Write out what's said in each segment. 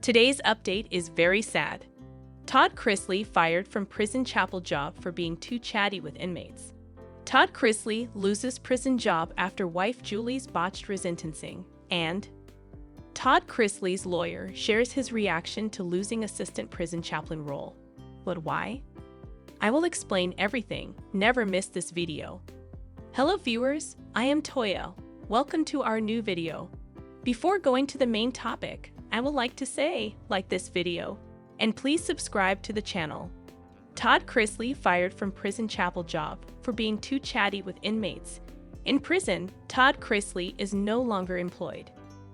Today's update is very sad. Todd Chrisley fired from prison chapel job for being too chatty with inmates. Todd Chrisley loses prison job after wife Julie's botched resentencing, and Todd Chrisley's lawyer shares his reaction to losing assistant prison chaplain role. But why? I will explain everything. Never miss this video. Hello viewers, I am Toya. Welcome to our new video. Before going to the main topic, I would like to say, like this video, and please subscribe to the channel. Todd Chrisley fired from prison chapel job for being too chatty with inmates. In prison, Todd Chrisley is no longer employed.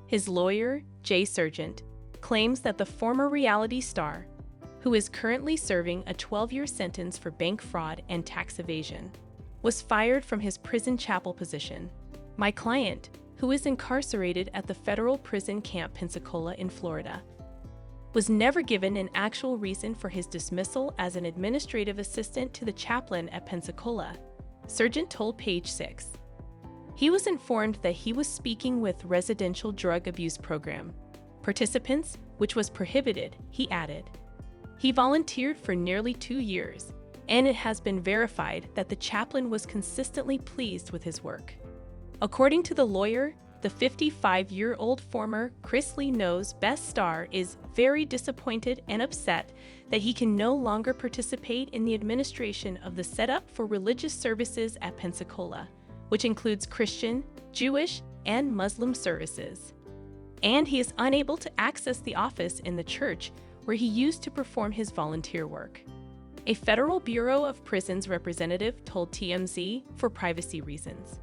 His lawyer, Jay Sargent, claims that the former reality star, who is currently serving a 12-year sentence for bank fraud and tax evasion, was fired from his prison chapel position. My client, who is incarcerated at the federal prison camp Pensacola in Florida, was never given an actual reason for his dismissal as an administrative assistant to the chaplain at Pensacola, Sargent told Page 6. He was informed that he was speaking with residential drug abuse program participants, which was prohibited, he added. He volunteered for nearly 2 years, and it has been verified that the chaplain was consistently pleased with his work. According to the lawyer, the 55-year-old former Chrisley Knows Best star is very disappointed and upset that he can no longer participate in the administration of the setup for religious services at Pensacola, which includes Christian, Jewish, and Muslim services. And he is unable to access the office in the church where he used to perform his volunteer work. A Federal Bureau of Prisons representative told TMZ for privacy reasons.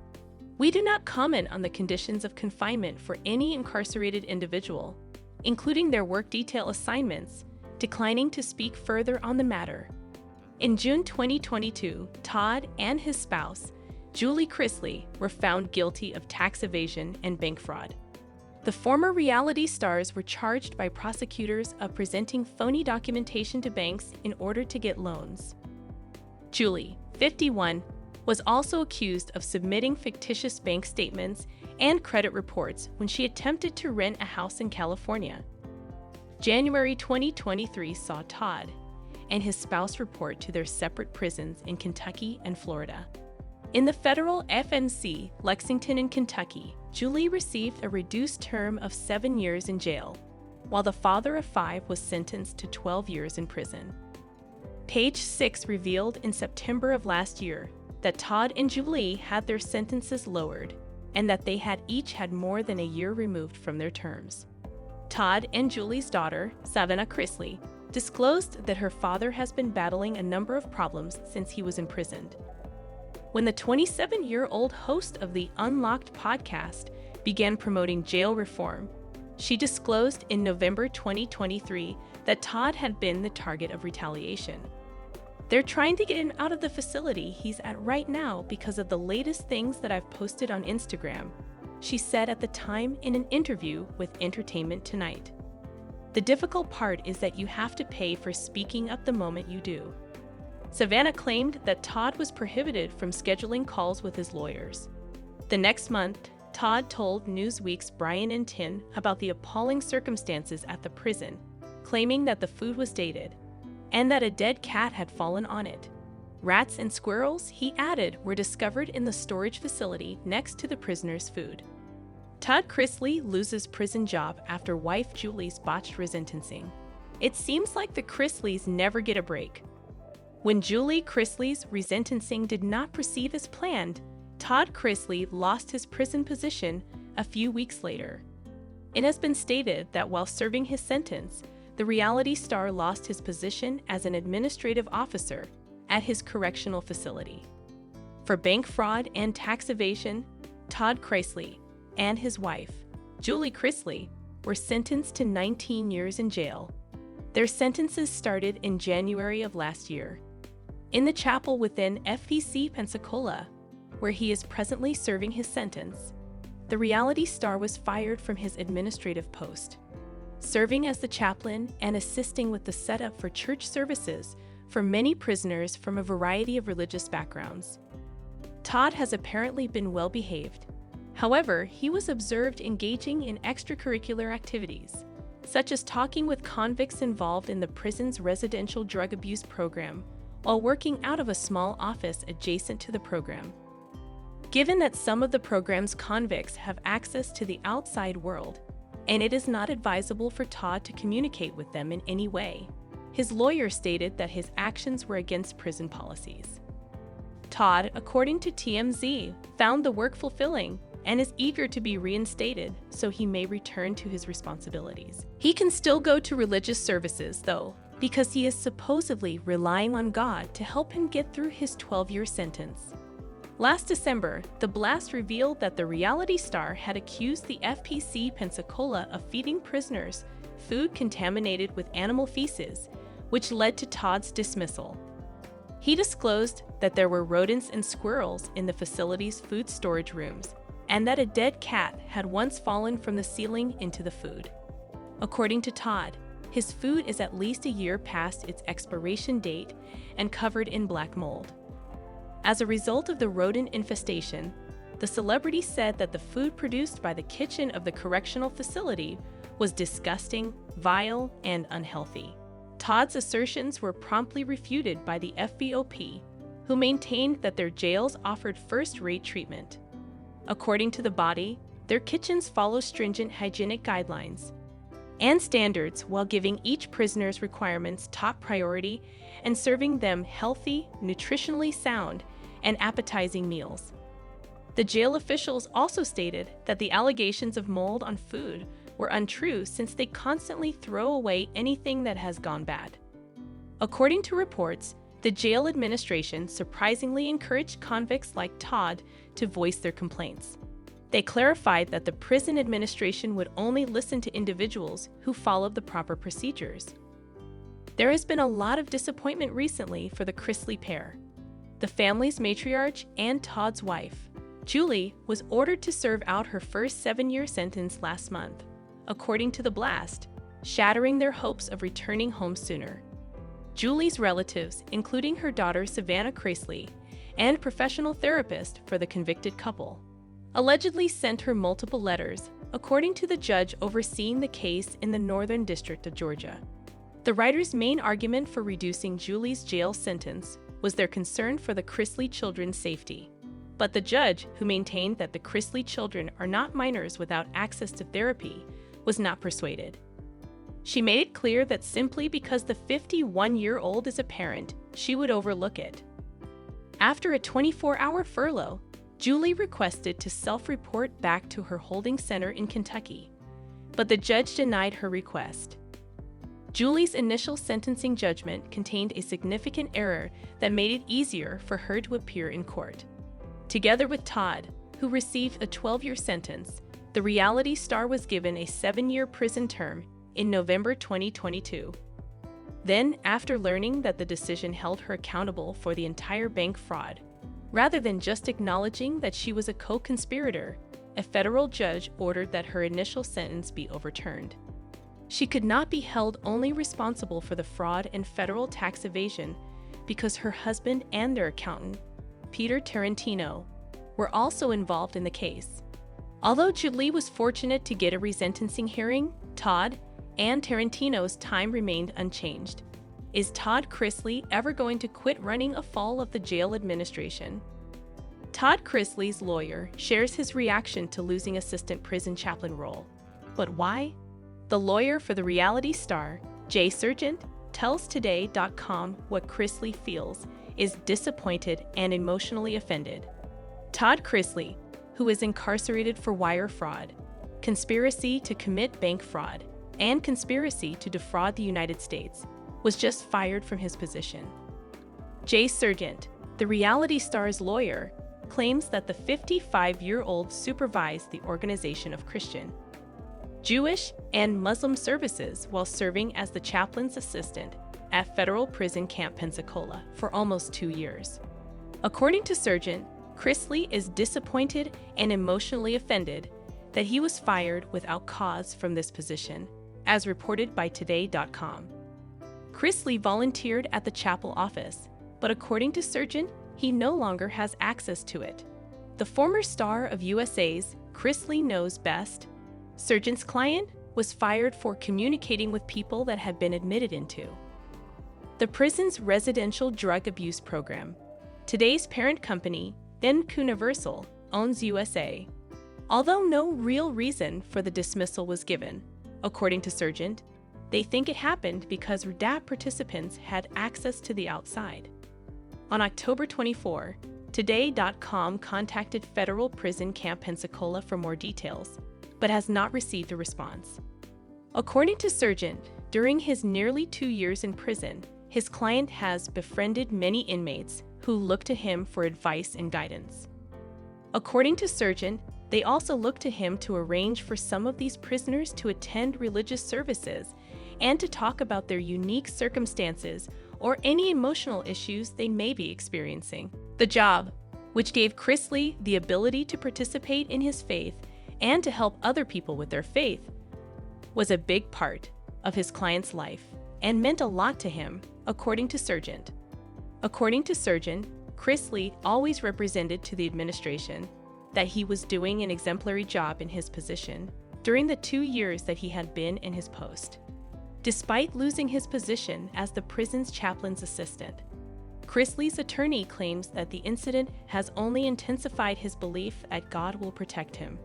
We do not comment on the conditions of confinement for any incarcerated individual, including their work detail assignments, declining to speak further on the matter. In June 2022, Todd and his spouse, Julie Chrisley, were found guilty of tax evasion and bank fraud. The former reality stars were charged by prosecutors of presenting phony documentation to banks in order to get loans. Julie, 51, was also accused of submitting fictitious bank statements and credit reports when she attempted to rent a house in California. January 2023 saw Todd and his spouse report to their separate prisons in Kentucky and Florida. In the federal FNC, Lexington in Kentucky, Julie received a reduced term of 7 years in jail, while the father of 5 was sentenced to 12 years in prison. Page 6 revealed in September of last year that Todd and Julie had their sentences lowered and that they had each had more than a year removed from their terms. Todd and Julie's daughter, Savannah Chrisley, disclosed that her father has been battling a number of problems since he was imprisoned. When the 27-year-old host of the Unlocked podcast began promoting jail reform, she disclosed in November 2023 that Todd had been the target of retaliation. They're trying to get him out of the facility he's at right now because of the latest things that I've posted on Instagram, she said at the time in an interview with Entertainment Tonight. The difficult part is that you have to pay for speaking up the moment you do. Savannah claimed that Todd was prohibited from scheduling calls with his lawyers. The next month, Todd told Newsweek's Brian and Tin about the appalling circumstances at the prison, claiming that the food was dated and that a dead cat had fallen on it. Rats and squirrels, he added, were discovered in the storage facility next to the prisoner's food. Todd Chrisley loses prison job after wife Julie's botched resentencing. It seems like the Chrisleys never get a break. When Julie Chrisley's resentencing did not proceed as planned, Todd Chrisley lost his prison position a few weeks later. It has been stated that while serving his sentence, the reality star lost his position as an administrative officer at his correctional facility. For bank fraud and tax evasion, Todd Chrisley and his wife, Julie Chrisley, were sentenced to 19 years in jail. Their sentences started in January of last year. In the chapel within FPC Pensacola, where he is presently serving his sentence, the reality star was fired from his administrative post. Serving as the chaplain and assisting with the setup for church services for many prisoners from a variety of religious backgrounds. Todd has apparently been well behaved. However, he was observed engaging in extracurricular activities. such as talking with convicts involved in the prison's residential drug abuse program while working out of a small office adjacent to the program. Given that some of the program's convicts have access to the outside world, and it is not advisable for Todd to communicate with them in any way, his lawyer stated that his actions were against prison policies. Todd, according to TMZ, found the work fulfilling and is eager to be reinstated so he may return to his responsibilities. He can still go to religious services, though, because he is supposedly relying on God to help him get through his 12-year sentence. Last December, the blast revealed that the reality star had accused the FPC Pensacola of feeding prisoners food contaminated with animal feces, which led to Todd's dismissal. He disclosed that there were rodents and squirrels in the facility's food storage rooms, and that a dead cat had once fallen from the ceiling into the food. According to Todd, his food is at least a year past its expiration date and covered in black mold. As a result of the rodent infestation, the celebrity said that the food produced by the kitchen of the correctional facility was disgusting, vile, and unhealthy. Todd's assertions were promptly refuted by the FBOP, who maintained that their jails offered first-rate treatment. According to the body, their kitchens follow stringent hygienic guidelines and standards while giving each prisoner's requirements top priority and serving them healthy, nutritionally sound, and appetizing meals. The jail officials also stated that the allegations of mold on food were untrue since they constantly throw away anything that has gone bad. According to reports, the jail administration surprisingly encouraged convicts like Todd to voice their complaints. They clarified that the prison administration would only listen to individuals who followed the proper procedures. There has been a lot of disappointment recently for the Chrisley pair. The family's matriarch and Todd's wife, Julie, was ordered to serve out her first 7-year sentence last month, according to the blast, shattering their hopes of returning home sooner. Julie's relatives, including her daughter Savannah Chrisley and professional therapist for the convicted couple, allegedly sent her multiple letters, according to the judge overseeing the case in the Northern District of Georgia. The writer's main argument for reducing Julie's jail sentence was their concern for the Chrisley children's safety. But the judge, who maintained that the Chrisley children are not minors without access to therapy, was not persuaded. She made it clear that simply because the 51-year-old is a parent, she would overlook it. After a 24-hour furlough, Julie requested to self-report back to her holding center in Kentucky, but the judge denied her request. Julie's initial sentencing judgment contained a significant error that made it easier for her to appear in court. Together with Todd, who received a 12-year sentence, the reality star was given a 7-year prison term in November 2022. Then, after learning that the decision held her accountable for the entire bank fraud, rather than just acknowledging that she was a co-conspirator, a federal judge ordered that her initial sentence be overturned. She could not be held only responsible for the fraud and federal tax evasion because her husband and their accountant, Peter Tarantino, were also involved in the case. Although Julie was fortunate to get a resentencing hearing, Todd and Tarantino's time remained unchanged. Is Todd Chrisley ever going to quit running afoul of the jail administration? Todd Chrisley's lawyer shares his reaction to losing assistant prison chaplain role. But why? The lawyer for the reality star, Jay Sargent, tells Today.com what Chrisley feels is disappointed and emotionally offended. Todd Chrisley, who is incarcerated for wire fraud, conspiracy to commit bank fraud, and conspiracy to defraud the United States, was just fired from his position. Jay Sargent, the reality star's lawyer, claims that the 55-year-old supervised the organization of Christian, Jewish, and Muslim services while serving as the chaplain's assistant at Federal Prison Camp Pensacola for almost 2 years. According to Sargent, Chrisley is disappointed and emotionally offended that he was fired without cause from this position, as reported by Today.com. Chrisley volunteered at the chapel office, but according to Sargent, he no longer has access to it. The former star of USA's Chrisley Knows Best, Sargent's client, was fired for communicating with people that had been admitted into the prison's residential drug abuse program. Today's parent company, Universal, owns USA. Although no real reason for the dismissal was given, according to Sergeant, they think it happened because RDAP participants had access to the outside. On October 24, Today.com contacted Federal Prison Camp Pensacola for more details, but has not received a response. According to Sergeant, during his nearly 2 years in prison, his client has befriended many inmates who look to him for advice and guidance. According to Sergeant, they also look to him to arrange for some of these prisoners to attend religious services and to talk about their unique circumstances or any emotional issues they may be experiencing. The job, which gave Chrisley the ability to participate in his faith and to help other people with their faith, was a big part of his client's life and meant a lot to him, according to Sergeant. According to Sergeant, Chrisley always represented to the administration that he was doing an exemplary job in his position during the 2 years that he had been in his post. Despite losing his position as the prison's chaplain's assistant, Chrisley's attorney claims that the incident has only intensified his belief that God will protect him.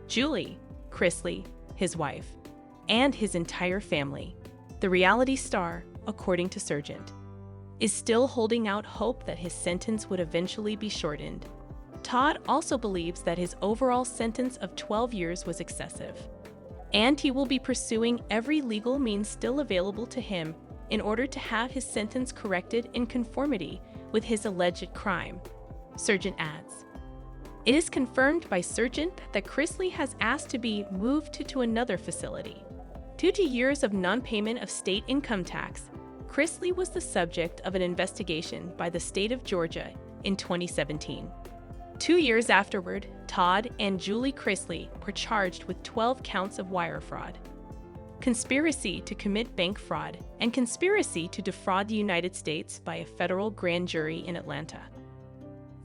Julie Chrisley, his wife, and his entire family, the reality star, according to Sergeant, is still holding out hope that his sentence would eventually be shortened. Todd also believes that his overall sentence of 12 years was excessive, and he will be pursuing every legal means still available to him in order to have his sentence corrected in conformity with his alleged crime, Sergeant adds. It is confirmed by Sergeant that Chrisley has asked to be moved to another facility. Due to years of non-payment of state income tax, Chrisley was the subject of an investigation by the state of Georgia in 2017. 2 years afterward, Todd and Julie Chrisley were charged with 12 counts of wire fraud, conspiracy to commit bank fraud, and conspiracy to defraud the United States by a federal grand jury in Atlanta.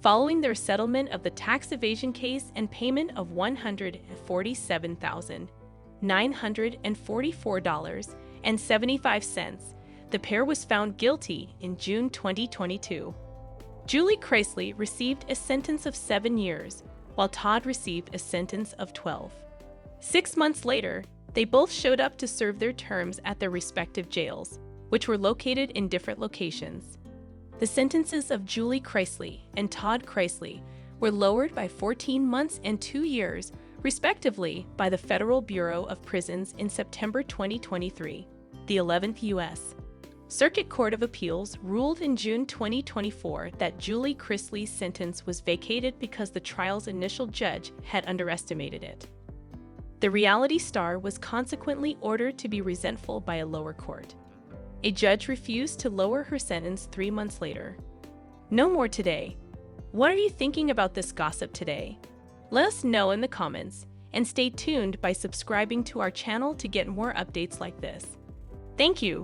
Following their settlement of the tax evasion case and payment of $147,944.75, the pair was found guilty in June 2022. Julie Chrisley received a sentence of 7 years, while Todd received a sentence of 12. 6 months later, they both showed up to serve their terms at their respective jails, which were located in different locations. The sentences of Julie Chrisley and Todd Chrisley were lowered by 14 months and 2 years, respectively, by the Federal Bureau of Prisons in September 2023, the 11th U.S. Circuit Court of Appeals ruled in June 2024 that Julie Chrisley's sentence was vacated because the trial's initial judge had underestimated it. The reality star was consequently ordered to be resentful by a lower court. A judge refused to lower her sentence 3 months later. No more today. What are you thinking about this gossip today? Let us know in the comments, and stay tuned by subscribing to our channel to get more updates like this. Thank you.